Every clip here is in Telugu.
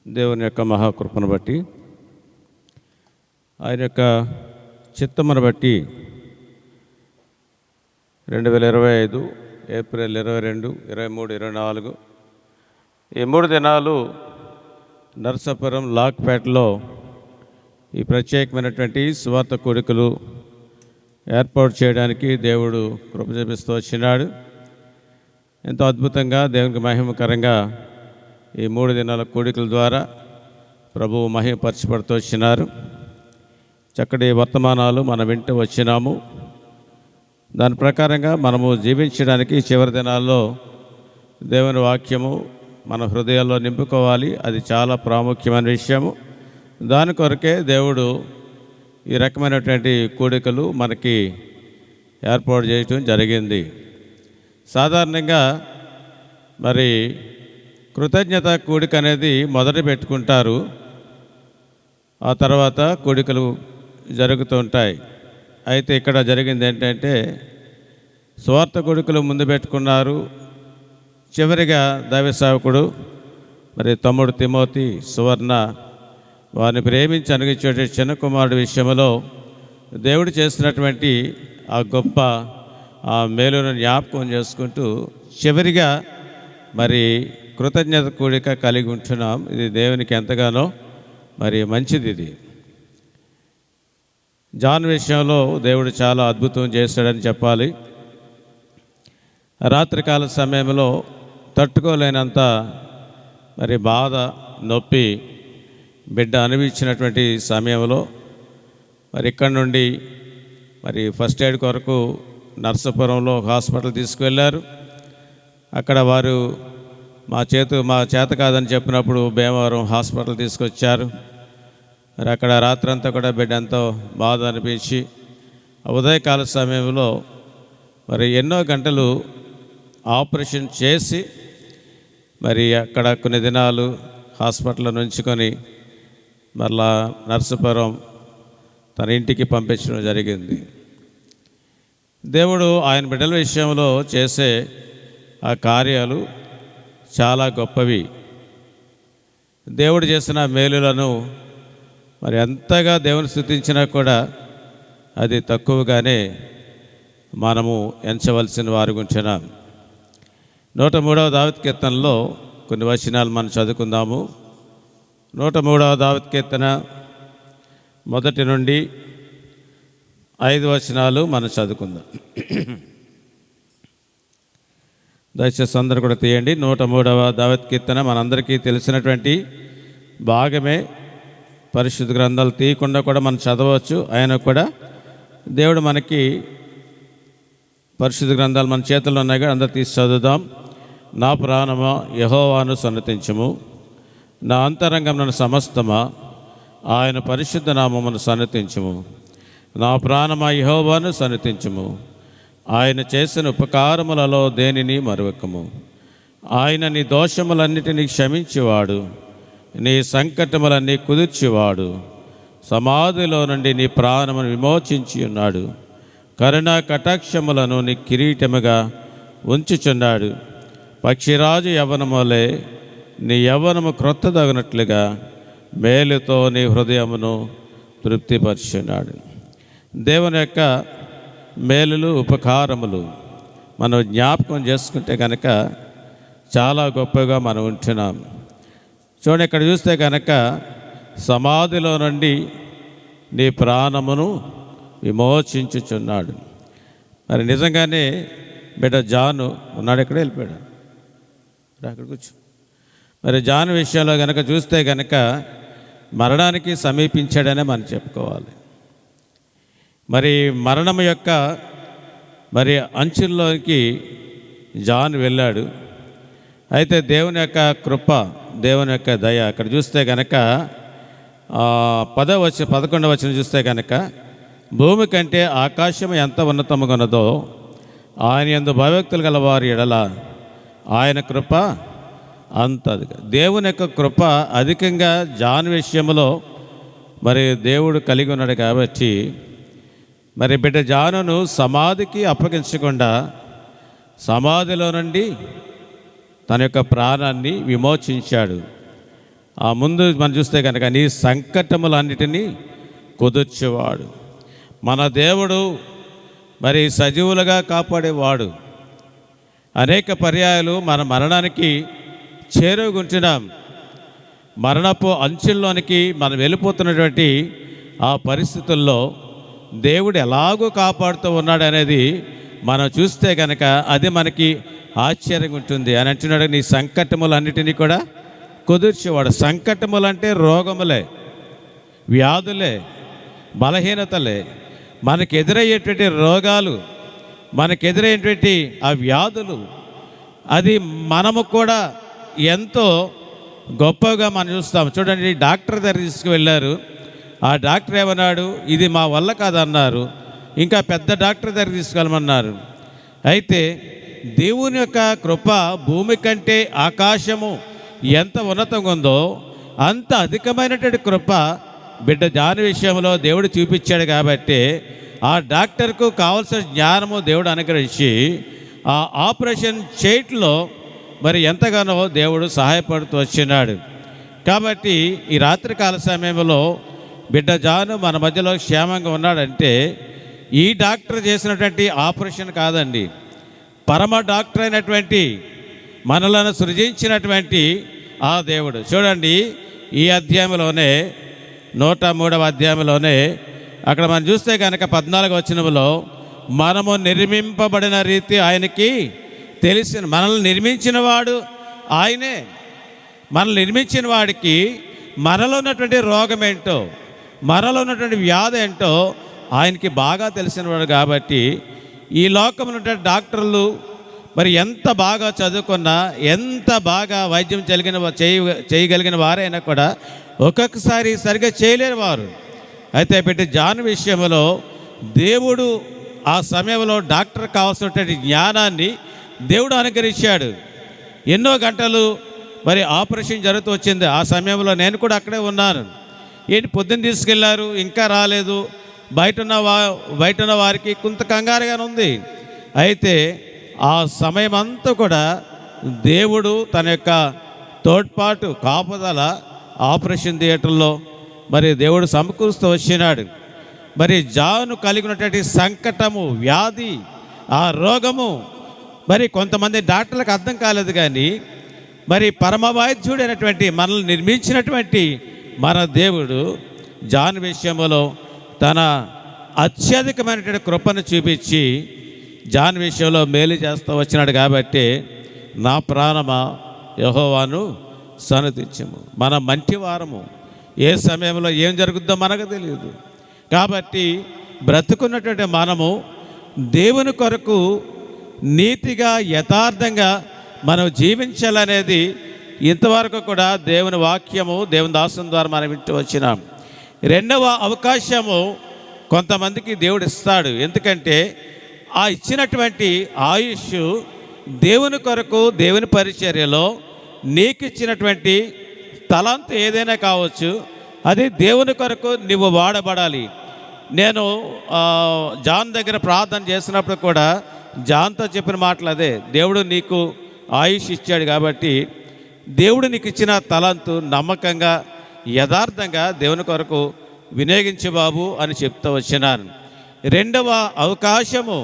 దేవుని యొక్క మహాకృపను బట్టి, ఆయన యొక్క చిత్తమును బట్టి 2025 ఏప్రిల్ 22, 23, 24 ఈ 3 దినాలు నర్సాపురం లాక్పేటలో ఈ ప్రత్యేకమైనటువంటి సువార్త కూడికలు ఏర్పాటు చేయడానికి దేవుడు కృప చూపిస్తూ వచ్చినాడు. ఎంతో అద్భుతంగా దేవునికి మహిమకరంగా ఈ 3 దినాల కూడికల ద్వారా ప్రభువు మహిమపరచబడుతూ వచ్చినారు. చక్కటి వర్తమానాలు మనం వింటూ వచ్చినాము. దాని ప్రకారంగా మనము జీవించడానికి చివరి దినాల్లో దేవుని వాక్యము మన హృదయాల్లో నింపుకోవాలి. అది చాలా ప్రాముఖ్యమైన విషయము. దాని కొరకే దేవుడు ఈ రకమైనటువంటి కూడికలు మనకి ఏర్పాటు చేయటం జరిగింది. సాధారణంగా మరి కృతజ్ఞత కూడిక అనేది మొదట పెట్టుకుంటారు, ఆ తర్వాత కూడికలు జరుగుతూ ఉంటాయి. అయితే ఇక్కడ జరిగింది ఏంటంటే స్వార్థ కూడికలు ముందు పెట్టుకున్నారు. చివరిగా దైవ సేవకుడు మరి తమ్ముడు తిమోతి సువర్ణ వారిని ప్రేమించి అనుగించే చిన్న కుమారుడి విషయంలో దేవుడు చేసినటువంటి ఆ గొప్ప ఆ మేలును జ్ఞాపకం చేసుకుంటూ చివరిగా మరి కృతజ్ఞత కూడిక కలిగి ఉంటున్నాం. ఇది దేవునికి ఎంతగానో మరి మంచిది. ఇది జాన్ విషయంలో దేవుడు చాలా అద్భుతం చేశాడని చెప్పాలి. రాత్రికాల సమయంలో తట్టుకోలేనంత మరి బాధ, నొప్పి బిడ్డ అనుభవించినటువంటి సమయంలో మరి ఇక్కడి నుండి మరి ఫస్ట్ ఎయిడ్ కొరకు నర్సాపురంలో హాస్పిటల్ తీసుకువెళ్ళారు. అక్కడ వారు మా చేత కాదని చెప్పినప్పుడు భీమవరం హాస్పిటల్ తీసుకొచ్చారు. మరి అక్కడ రాత్రంతా కూడా బిడ్డ ఎంతో బాధ అనిపించి ఉదయకాల సమయంలో మరి ఎన్నో గంటలు ఆపరేషన్ చేసి మరి అక్కడ కొన్ని దినాలు హాస్పిటల్లో నుంచుకొని మరలా నర్సాపురం తన ఇంటికి పంపించడం జరిగింది. దేవుడు ఆయన బిడ్డల విషయంలో చేసే ఆ కార్యాలు చాలా గొప్పవి. దేవుడు చేసిన మేలులను మరి ఎంతగా దేవుని స్తుతించినా కూడా అది తక్కువగానే మనము ఎంచవలసిన వారు ఉంటున్నాం. 103వ దావీదు కీర్తనలో కొన్ని వచనాలు మనం చదువుకుందాము. 103వ దావీదు కీర్తన 1 నుండి 5 వచనాలు మనం చదువుకుందాం. దయచేసి అందరూ కూడా తీయండి. 103వ దావీదు కీర్తన మనందరికీ తెలిసినటువంటి భాగమే. పరిశుద్ధ గ్రంథాలు తీయకుండా కూడా మనం చదవచ్చు. ఆయన కూడా దేవుడు మనకి పరిశుద్ధ గ్రంథాలు మన చేతుల్లో ఉన్నాయి కదా, అందరూ తీసి చదువుదాం. నా ప్రాణమా యెహోవాను సన్నతించుము, నా అంతరంగమున సమస్తమా ఆయన పరిశుద్ధ నామమును సన్నతించుము. నా ప్రాణమా యెహోవాను సన్నతించుము, ఆయన చేసిన ఉపకారములలో దేనిని మరువకము. ఆయన నీ దోషములన్నిటినీ క్షమించేవాడు, నీ సంకటములన్నీ కుదిర్చేవాడు. సమాధిలో నుండి నీ ప్రాణమును విమోచించి ఉన్నాడు. కరుణా కటాక్షములను నీ కిరీటముగా ఉంచుచున్నాడు. పక్షిరాజు యవ్వనములే నీ యవ్వనము క్రొత్తదగినట్లుగా మేలుతో నీ హృదయమును తృప్తిపరుచున్నాడు. దేవుని యొక్క మేలులు, ఉపకారములు మనం జ్ఞాపకం చేసుకుంటే కనుక చాలా గొప్పగా మనం ఉంటున్నాం. చూడండి, ఇక్కడ చూస్తే కనుక సమాధిలో నుండి నీ ప్రాణమును విమోచించుచున్నాడు. మరి నిజంగానే బిడ్డ జాను ఉన్నాడు, ఎక్కడ వెళ్ళిపోయాడు, అక్కడ కూర్చో. మరి జాను విషయంలో కనుక చూస్తే కనుక మరణానికి సమీపించాడనే మనం చెప్పుకోవాలి. మరి మరణం యొక్క మరి అంచుల్లోకి జాన్ వెళ్ళాడు. అయితే దేవుని యొక్క కృప, దేవుని యొక్క దయ అక్కడ చూస్తే కనుక 11వ వచనం చూస్తే కనుక భూమి కంటే ఆకాశం ఎంత ఉన్నతముగా ఉన్నదో ఆయన యందు భయభక్తులు గల వారి ఎడల ఆయన కృప అంత అధిక. దేవుని యొక్క కృప అధికంగా జాన్ విషయంలో మరి దేవుడు కలిగి ఉన్నాడు. కాబట్టి మరి బిడ్డ జానును సమాధికి అప్పగించకుండా సమాధిలో నుండి తన యొక్క ప్రాణాన్ని విమోచించాడు. ఆ ముందు మనం చూస్తే కనుక నీ సంకటములన్నిటినీ కుదుర్చేవాడు. మన దేవుడు మరి సజీవులుగా కాపాడేవాడు. అనేక పర్యాయాలు మన మరణానికి చేరువగుంటున్నాం. మరణపు అంచుల్లోనికి మనం వెళ్ళిపోతున్నటువంటి ఆ పరిస్థితుల్లో దేవుడు ఎలాగో కాపాడుతూ ఉన్నాడు అనేది మనం చూస్తే కనుక అది మనకి ఆశ్చర్యంగా ఉంటుంది. అని అంటున్నాడు, నీ సంకటములన్నిటినీ కూడా కుదుర్చేవాడు. సంకటములు అంటే రోగములే, వ్యాధులే, బలహీనతలే, మనకు ఎదురయ్యేటువంటి రోగాలు, మనకు ఎదురయ్యేటువంటి ఆ వ్యాధులు, అది మనము కూడా ఎంతో గొప్పగా మనం చూస్తాం. చూడండి, డాక్టర్ దగ్గర తీసుకువెళ్ళారు. ఆ డాక్టర్ ఏమన్నాడు, ఇది మా వల్ల కాదన్నారు. ఇంకా పెద్ద డాక్టర్ దగ్గర తీసుకెళ్ళమన్నారు. అయితే దేవుని యొక్క కృప భూమి కంటే ఆకాశము ఎంత ఉన్నతంగా ఉందో అంత అధికమైనటువంటి కృప బిడ్డ జాన్ విషయంలో దేవుడు చూపించాడు. కాబట్టి ఆ డాక్టర్కు కావలసిన జ్ఞానము దేవుడు అనుగ్రహించి ఆ ఆపరేషన్ చేయట్లో మరి ఎంతగానో దేవుడు సహాయపడుతూ వచ్చినాడు. కాబట్టి ఈ రాత్రికాల సమయంలో బిడ్డ జాను మన మధ్యలో క్షేమంగా ఉన్నాడంటే ఈ డాక్టర్ చేసినటువంటి ఆపరేషన్ కాదండి, పరమ డాక్టర్ అయినటువంటి మనలను సృజించినటువంటి ఆ దేవుడు. చూడండి, ఈ అధ్యాయంలోనే 103వ అధ్యాయంలోనే అక్కడ మనం చూస్తే కనుక 14వ వచనంలో మనము నిర్మింపబడిన రీతి ఆయనకి తెలిసిన, మనల్ని నిర్మించిన వాడు ఆయనే. మనల్ని నిర్మించిన వాడికి మనలో ఉన్నటువంటి రోగం ఏంటో, మనలో ఉన్నటువంటి వ్యాధి ఏంటో ఆయనకి బాగా తెలిసినవాడు. కాబట్టి ఈ లోకంలో ఉన్నటువంటి డాక్టర్లు మరి ఎంత బాగా చదువుకున్నా, ఎంత బాగా వైద్యం చేయగలిగిన వారైనా కూడా ఒక్కొక్కసారి సరిగ్గా చేయలేని వారు. అయితే బిడ్డ జాన్ విషయంలో దేవుడు ఆ సమయంలో డాక్టర్ కావాల్సినటువంటి జ్ఞానాన్ని దేవుడు అనుగ్రహించాడు. ఎన్నో గంటలు మరి ఆపరేషన్ జరుగుతూ వచ్చింది. ఆ సమయంలో నేను కూడా అక్కడే ఉన్నాను. ఏంటి పొద్దున్న తీసుకెళ్లారు, ఇంకా రాలేదు, బయట ఉన్న వారికి కొంత కంగారుగానే ఉంది. అయితే ఆ సమయం అంతా కూడా దేవుడు తన యొక్క తోడ్పాటు, కాపుదల ఆపరేషన్ థియేటర్లో మరి దేవుడు సమకూరుస్తూ వచ్చినాడు. మరి జాను కలిగినటువంటి సంకటము, వ్యాధి, ఆ రోగము మరి కొంతమంది డాక్టర్లకు అర్థం కాలేదు. కానీ మరి పరమ వైద్యుడైనటువంటి మనల్ని నిర్మించినటువంటి మన దేవుడు జాన్ విషయంలో తన అత్యధికమైనటువంటి కృపను చూపించి జాన్ విషయంలో మేలు చేస్తూ వచ్చినాడు. కాబట్టి నా ప్రాణమా యెహోవాను సన్నుతించుము. మన మంటి వారము, ఏ సమయంలో ఏం జరుగుద్దో మనకు తెలియదు. కాబట్టి బ్రతుకున్నటువంటి మనము దేవుని కొరకు నీతిగా, యథార్థంగా మనం జీవించాలనేది ఇంతవరకు కూడా దేవుని వాక్యము, దేవుని దాసుని ద్వారా మనం వింటూ వచ్చినాం. రెండవ అవకాశము కొంతమందికి దేవుడు ఇస్తాడు. ఎందుకంటే ఆ ఇచ్చినటువంటి ఆయుష్ దేవుని కొరకు, దేవుని పరిచర్యలో నీకు ఇచ్చినటువంటి తలంతు ఏదైనా కావచ్చు, అది దేవుని కొరకు నువ్వు వాడబడాలి. నేను జాన్ దగ్గర ప్రార్థన చేసినప్పుడు కూడా జాన్తో చెప్పిన మాటలు అదే, దేవుడు నీకు ఆయుష్ ఇచ్చాడు కాబట్టి దేవుడు నీకు ఇచ్చిన తలంతు నమ్మకంగా, యథార్థంగా దేవుని కొరకు వినియోగించు బాబు అని చెప్తూ వచ్చినాను. రెండవ అవకాశము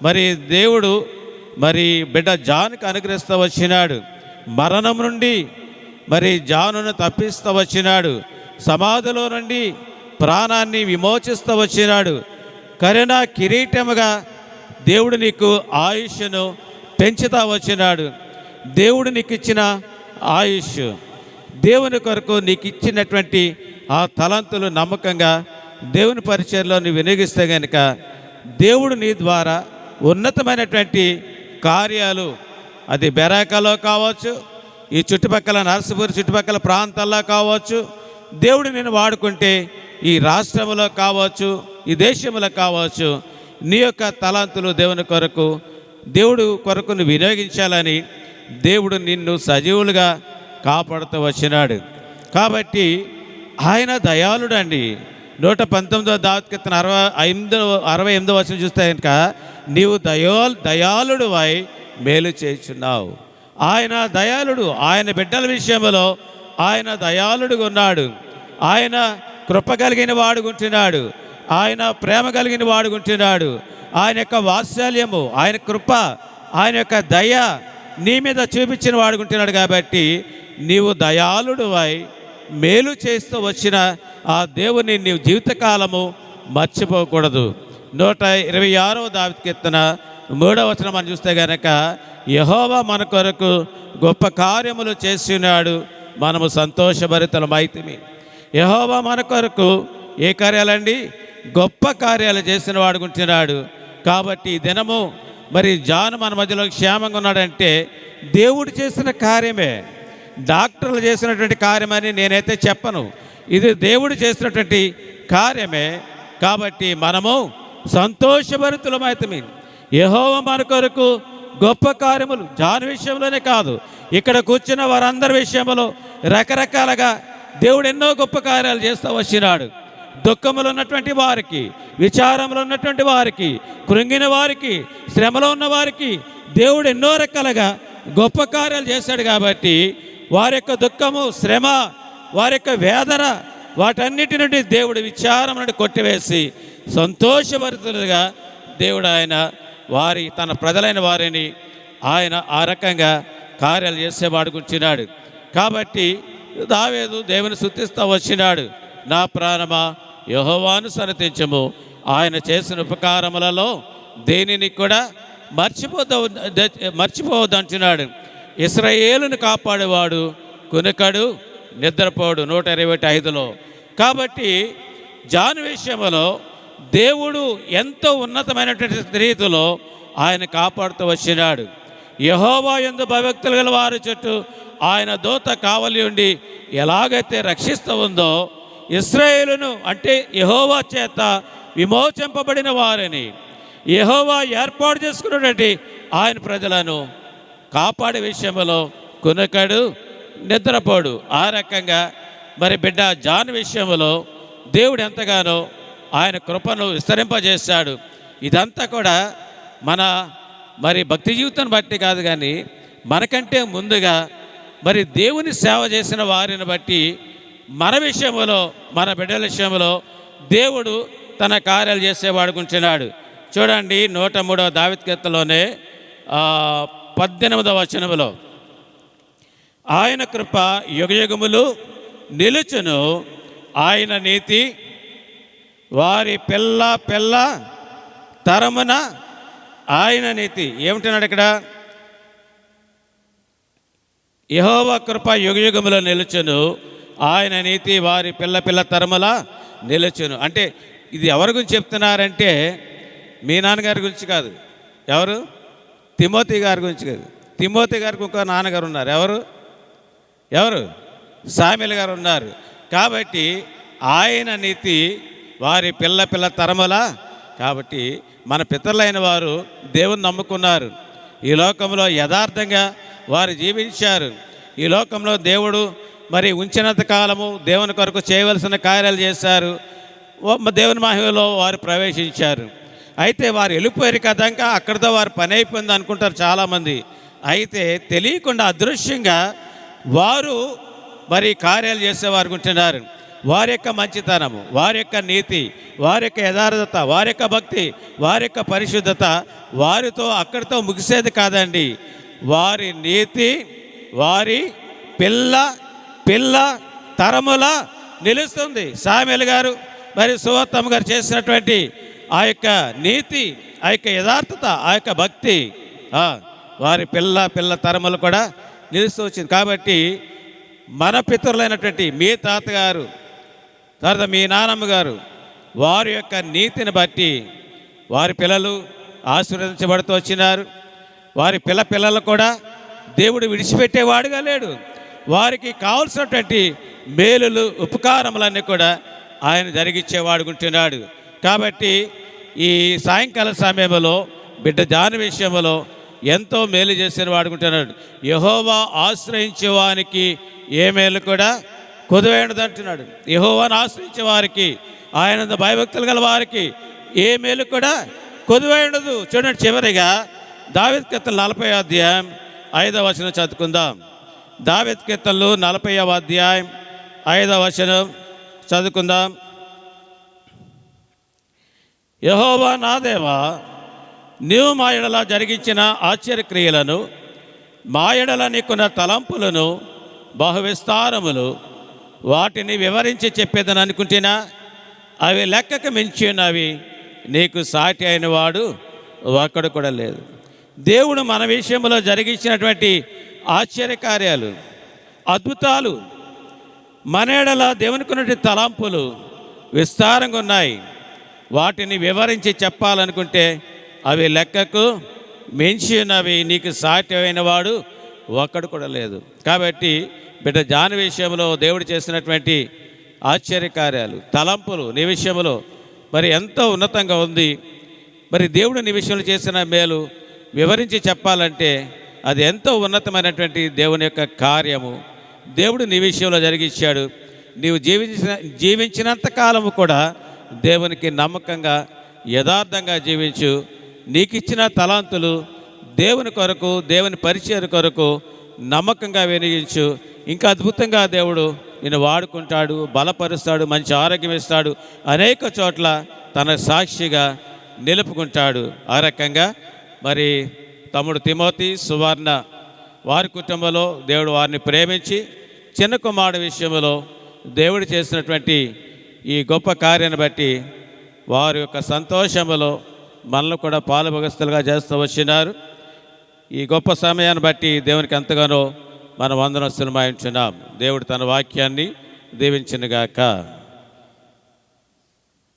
మరి దేవుడు మరి బిడ్డ జాన్కి అనుగ్రహిస్తూ వచ్చినాడు. మరణం నుండి మరి జానును తప్పిస్తూ వచ్చినాడు. సమాధిలో నుండి ప్రాణాన్ని విమోచిస్తూ వచ్చినాడు. కరుణా కిరీటముగా దేవుడు నీకు ఆయుష్ను పెంచుతా వచ్చినాడు. దేవుడు నీకు ఇచ్చిన ఆయుష్, దేవుని కొరకు నీకు ఇచ్చినటువంటి ఆ తలంతులు నమ్మకంగా దేవుని పరిచర్యలో నువ్వు వినియోగిస్తే కనుక దేవుడు నీ ద్వారా ఉన్నతమైనటువంటి కార్యాలు, అది బెరాకలో కావచ్చు, ఈ చుట్టుపక్కల నర్సపూర్ చుట్టుపక్కల ప్రాంతాల్లో కావచ్చు, దేవుడు నేను వాడుకుంటే ఈ రాష్ట్రంలో కావచ్చు, ఈ దేశంలో కావచ్చు, నీ యొక్క తలాంతులు దేవుని కొరకు, దేవుడు కొరకు నువ్వు వినియోగించాలని దేవుడు నిన్ను సజీవులుగా కాపాడుతూ వచ్చినాడు. కాబట్టి ఆయన దయాళుడు అండి. 119వ దావత్కీర్తన 68వ వచనం చూస్తే కనుక నీవు దయాళుడువై మేలు చేయుచున్నావు. ఆయన దయాళుడు. ఆయన బిడ్డల విషయంలో ఆయన దయాళుడుగా ఉన్నాడు, ఆయన కృప కలిగిన వాడుకుంటున్నాడు, ఆయన ప్రేమ కలిగిన వాడుకుంటున్నాడు, ఆయన యొక్క వాత్సల్యము, ఆయన కృప, ఆయన యొక్క దయ నీ మీద చూపించిన వాడుకుంటున్నాడు. కాబట్టి నీవు దయాళుడువై మేలు చేస్తూ వచ్చిన ఆ దేవుని నీవు జీవితకాలము మర్చిపోకూడదు. 126వ దావీదు కీర్తన 3వ వచనం మనం చూస్తే గనక, యెహోవా మన కొరకు గొప్ప కార్యములు చేస్తున్నాడు, మనము సంతోషభరితలమైతిమి. యెహోవా మన కొరకు ఏ కార్యాలండి? గొప్ప కార్యాలు చేసిన వాడుకుంటున్నాడు. కాబట్టి ఈ దినము మరి జాను మన మధ్యలో క్షేమంగా ఉన్నాడంటే దేవుడు చేసిన కార్యమే, డాక్టర్లు చేసినటువంటి కార్యమని నేనైతే చెప్పను, ఇది దేవుడు చేసినటువంటి కార్యమే. కాబట్టి మనము సంతోషభరితులమైతిమి. యెహోవా మన కొరకు గొప్ప కార్యములు, జాను విషయంలోనే కాదు, ఇక్కడ కూర్చున్న వారందరి విషయంలో రకరకాలుగా దేవుడు ఎన్నో గొప్ప కార్యాలు చేస్తూ వచ్చినాడు. దుఃఖములు ఉన్నటువంటి వారికి, విచారంలో ఉన్నటువంటి వారికి, కృంగిన వారికి, శ్రమలో ఉన్న వారికి దేవుడు ఎన్నో రకాలుగా గొప్ప కార్యాలు చేశాడు. కాబట్టి వారి యొక్క దుఃఖము, శ్రమ, వారి యొక్క వేదన, వాటన్నిటి నుండి దేవుడు విచారం నుండి కొట్టివేసి సంతోషభరితులుగా దేవుడు ఆయన తన ప్రజలైన వారిని ఆయన ఆ రకంగా కార్యాలు చేసేవాడు కూర్చున్నాడు. కాబట్టి దావీదు దేవుని స్తుతిస్తూ వచ్చినాడు. నా ప్రాణమా యెహోవాను సన్నతించుము, ఆయన చేసిన ఉపకారములలో దేనిని కూడా మర్చిపోవద్దంటున్నాడు. ఇశ్రాయేలును కాపాడేవాడు కునుకడు, నిద్రపోడు 125లో. కాబట్టి జాను విషయంలో దేవుడు ఎంతో ఉన్నతమైనటువంటి రీతిలో ఆయన కాపాడుతూ వచ్చినాడు. యెహోవా యందు భయభక్తులు గల వారి చుట్టూ ఆయన దూత కావలి ఉండి ఎలాగైతే రక్షిస్తూ ఉందో, ఇశ్రాయేలును అంటే యెహోవా చేత విమోచింపబడిన వారిని, యెహోవా ఏర్పాటు చేసుకున్నటువంటి ఆయన ప్రజలను కాపాడే విషయంలో కునుకడు, నిద్రపోడు. ఆ రకంగా మరి బిడ్డ జాను విషయంలో దేవుడు ఎంతగానో ఆయన కృపను విస్తరింపజేశాడు. ఇదంతా కూడా మన మరి భక్తి జీవితాన్ని బట్టి కాదు, కానీ మనకంటే ముందుగా మరి దేవుని సేవ చేసిన వారిని బట్టి మన విషయంలో, మన బిడ్డల విషయంలో దేవుడు తన కార్యాలు చేసేవాడుకుంటున్నాడు. చూడండి 103వ దావీదు కీర్తనలోనే 18వ వచనములో, ఆయన కృప యుగయుగములు నిలుచును, ఆయన నీతి వారి పిల్ల తరమున ఆయన నీతి. ఏమిటన్నాడు ఇక్కడ? యెహోవా కృప యుగయుగములో నిలుచును, ఆయన నీతి వారి పిల్ల తరముల నిలుచును. అంటే ఇది ఎవరి గురించి చెప్తున్నారంటే మీ నాన్నగారి గురించి కాదు. ఎవరు? తిమోతి గారి గురించి కాదు. తిమోతి గారికి ఒక నాన్నగారు ఉన్నారు. ఎవరు? సామెల్ గారు ఉన్నారు. కాబట్టి ఆయన నీతి వారి పిల్ల తరముల. కాబట్టి మన పితరులైన వారు దేవుని నమ్ముకున్నారు, ఈ లోకంలో యథార్థంగా వారు జీవించారు. ఈ లోకంలో దేవుడు మరి ఉంచినంత కాలము దేవుని కొరకు చేయవలసిన కార్యాలు చేశారు, దేవుని మహిమలో వారు ప్రవేశించారు. అయితే వారు వెళ్ళిపోయారు కదా, ఇంకా అక్కడితో వారు పని అయిపోయింది అనుకుంటారు చాలామంది. అయితే తెలియకుండా అదృశ్యంగా వారు మరి కార్యాలు చేసేవారు ఉంటున్నారు. వారి యొక్క మంచితనము, వారి యొక్క నీతి, వారి యొక్క యథార్థత, వారి యొక్క భక్తి, వారి యొక్క పరిశుద్ధత వారితో అక్కడితో ముగిసేది కాదండి. వారి నీతి వారి పిల్ల తరముల నిలుస్తుంది. సామెల్ గారు మరి సువర్తమ్మ గారు చేసినటువంటి ఆ యొక్క నీతి, ఆ యొక్క యథార్థత, ఆ యొక్క భక్తి వారి పిల్ల తరములు కూడా నిలుస్తూ వచ్చింది. కాబట్టి మన పితరులైనటువంటి మీ తాతగారు, తర్వాత మీ నానమ్మ గారు, వారి యొక్క నీతిని బట్టి వారి పిల్లలు ఆశీర్వదించబడుతూ వచ్చినారు. వారి పిల్లలు కూడా దేవుడు విడిచిపెట్టేవాడుగా లేడు. వారికి కావలసినటువంటి మేలులు, ఉపకారములన్నీ కూడా ఆయన జరిగించేవాడుకుంటున్నాడు. కాబట్టి ఈ సాయంకాల సమయంలో బిడ్డ జాను విషయంలో ఎంతో మేలు చేసిన వాడుకుంటున్నాడు. యెహోవా ఆశ్రయించే వారికి ఏ మేలు కూడా కొదువైనది అంటున్నాడు. యెహోవాను ఆశ్రయించే వారికి, ఆయన భయభక్తులు గల వారికి ఏ మేలు కూడా కొదువైనదు. చూడండి, చివరిగా దావీదు కీర్తన 40వ అధ్యాయం 5వ వచనం చదువుకుందాం. దావీదు కీర్తనలు 40వ అధ్యాయం 5వ వచనం చదువుకుందాం. యెహోవా నా దేవా, నీవు మా ఎడల జరిగించిన ఆశ్చర్యక్రియలను, మా ఎడల నీకున్న తలంపులను బహువిస్తారములు, వాటిని వివరించి చెప్పేదని అనుకుంటేనా అవి లెక్కకు మించి ఉన్నవి. నీకు సాటి అయిన వాడు ఒక్కడు కూడా లేదు. దేవుడు మన విషయంలో జరిగించినటువంటి ఆశ్చర్యకార్యాలు, అద్భుతాలు, మన ఎడల దేవునికి ఉన్నటువంటి తలంపులు విస్తారంగా ఉన్నాయి. వాటిని వివరించి చెప్పాలనుకుంటే అవి లెక్కకు మించి ఉన్నవి. నీకు సాటి అయిన వాడు ఒక్కడు కూడా లేదు. కాబట్టి బిడ్డ జాన్ విషయంలో దేవుడు చేసినటువంటి ఆశ్చర్యకార్యాలు, తలంపులు నీ విషయంలో మరి ఎంతో ఉన్నతంగా ఉంది. మరి దేవుడు నీ విషయంలో చేసిన మేలు వివరించి చెప్పాలంటే అది ఎంతో ఉన్నతమైనటువంటి దేవుని యొక్క కార్యము. దేవుడు నీ విషయంలో జరిగించాడు. నీవు జీవించినంత కాలము కూడా దేవునికి నమ్మకంగా యథార్థంగా జీవించు. నీకు ఇచ్చిన తలాంతులు దేవుని కొరకు, దేవుని పరిచయం కొరకు నమ్మకంగా వినియోగించు. ఇంకా అద్భుతంగా దేవుడు నిన్ను వాడుకుంటాడు, బలపరుస్తాడు, మంచి ఆరోగ్యం ఇస్తాడు, అనేక చోట్ల తన సాక్షిగా నిలుపుకుంటాడు. ఆ రకంగా మరి తమ్ముడు తిమోతి, సువర్ణ వారి కుటుంబంలో దేవుడు వారిని ప్రేమించి చిన్న కుమారుడు విషయంలో దేవుడు చేసినటువంటి ఈ గొప్ప కార్యాన్ని బట్టి వారి యొక్క సంతోషములో మనల్ని కూడా పాలుభగస్తులుగా చేస్తూ వచ్చినారు. ఈ గొప్ప సమయాన్ని బట్టి దేవునికి ఎంతగానో మనం వందనస్తులమై ఉంటున్నాం. దేవుడు తన వాక్యాన్ని దీవించునుగాక.